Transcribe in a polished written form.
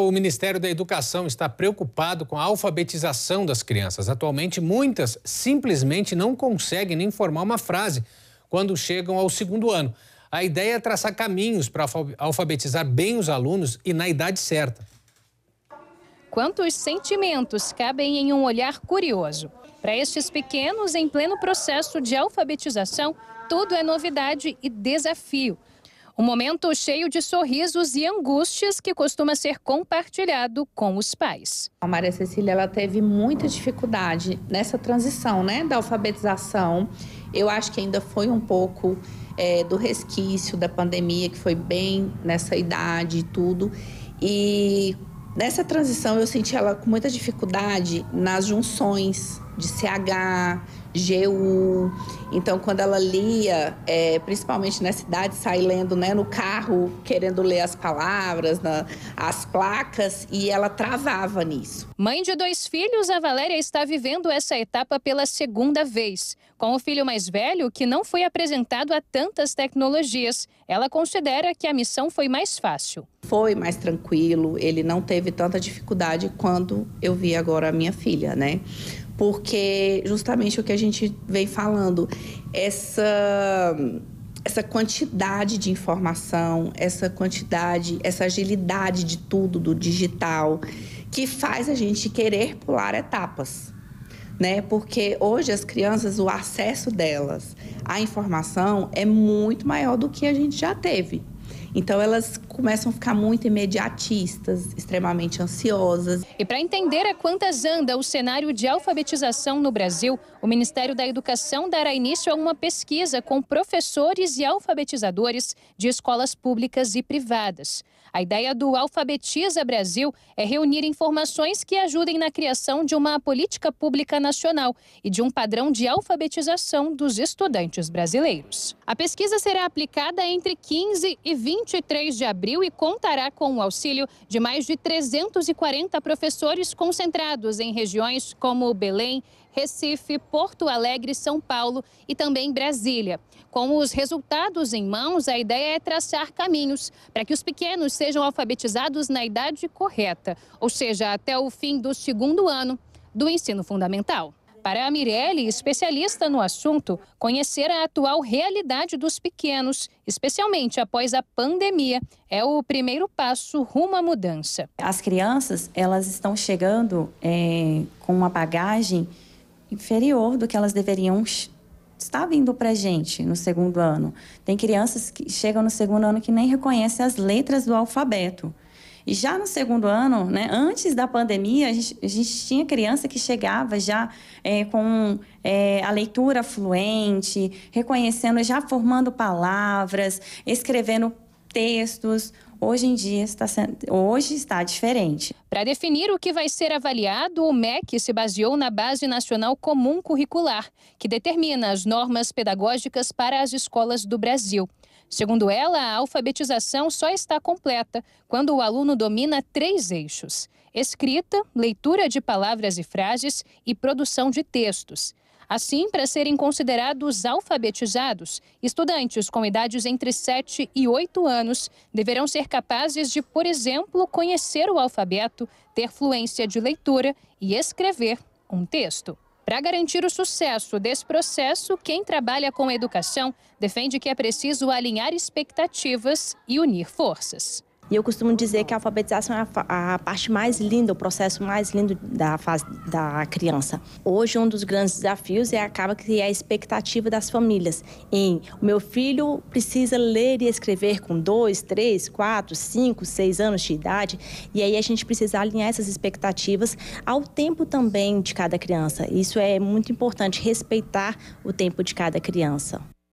O Ministério da Educação está preocupado com a alfabetização das crianças. Atualmente, muitas simplesmente não conseguem nem formar uma frase quando chegam ao segundo ano. A ideia é traçar caminhos para alfabetizar bem os alunos e na idade certa. Quantos sentimentos cabem em um olhar curioso? Para estes pequenos, em pleno processo de alfabetização, tudo é novidade e desafio. Um momento cheio de sorrisos e angústias que costuma ser compartilhado com os pais. A Maria Cecília, ela teve muita dificuldade nessa transição, da alfabetização. Eu acho que ainda foi um pouco do resquício da pandemia, que foi bem nessa idade e tudo. E nessa transição eu senti ela com muita dificuldade nas junções de CH, GU. Então, quando ela lia, principalmente nessa idade, sai lendo no carro, querendo ler as palavras, as placas, e ela travava nisso. Mãe de 2 filhos, a Valéria está vivendo essa etapa pela segunda vez. Com o filho mais velho, que não foi apresentado a tantas tecnologias, ela considera que a missão foi mais fácil. Foi mais tranquilo, ele não teve tanta dificuldade quando eu vi agora a minha filha, Porque justamente o que a gente vem falando, essa quantidade de informação, essa agilidade de tudo, do digital, que faz a gente querer pular etapas, Porque hoje as crianças, o acesso delas à informação é muito maior do que a gente já teve. Então, elas começam a ficar muito imediatistas, extremamente ansiosas. E para entender a quantas anda o cenário de alfabetização no Brasil, o Ministério da Educação dará início a uma pesquisa com professores e alfabetizadores de escolas públicas e privadas. A ideia do Alfabetiza Brasil é reunir informações que ajudem na criação de uma política pública nacional e de um padrão de alfabetização dos estudantes brasileiros. A pesquisa será aplicada entre 15 e 23 de abril e contará com o auxílio de mais de 340 professores concentrados em regiões como Belém, Recife, Porto Alegre, São Paulo e também Brasília. Com os resultados em mãos, a ideia é traçar caminhos para que os pequenos sejam alfabetizados na idade correta, ou seja, até o fim do segundo ano do ensino fundamental. Para a Mirelle, especialista no assunto, conhecer a atual realidade dos pequenos, especialmente após a pandemia, é o primeiro passo rumo à mudança. As crianças, elas estão chegando com uma bagagem inferior do que elas deveriam estar vindo para a gente no segundo ano. Tem crianças que chegam no segundo ano que nem reconhecem as letras do alfabeto. E já no segundo ano, antes da pandemia, a gente tinha criança que chegava já com a leitura fluente, reconhecendo, já formando palavras, escrevendo textos. Hoje em dia está diferente. Para definir o que vai ser avaliado, o MEC se baseou na Base Nacional Comum Curricular, que determina as normas pedagógicas para as escolas do Brasil. Segundo ela, a alfabetização só está completa quando o aluno domina 3 eixos: escrita, leitura de palavras e frases e produção de textos. Assim, para serem considerados alfabetizados, estudantes com idades entre 7 e 8 anos deverão ser capazes de, por exemplo, conhecer o alfabeto, ter fluência de leitura e escrever um texto. Para garantir o sucesso desse processo, quem trabalha com educação defende que é preciso alinhar expectativas e unir forças. E eu costumo dizer que a alfabetização é a parte mais linda, o processo mais lindo da fase da criança. Hoje, um dos grandes desafios acaba que é a expectativa das famílias. O meu filho precisa ler e escrever com 2, 3, 4, 5, 6 anos de idade. E aí a gente precisa alinhar essas expectativas ao tempo também de cada criança. Isso é muito importante, respeitar o tempo de cada criança.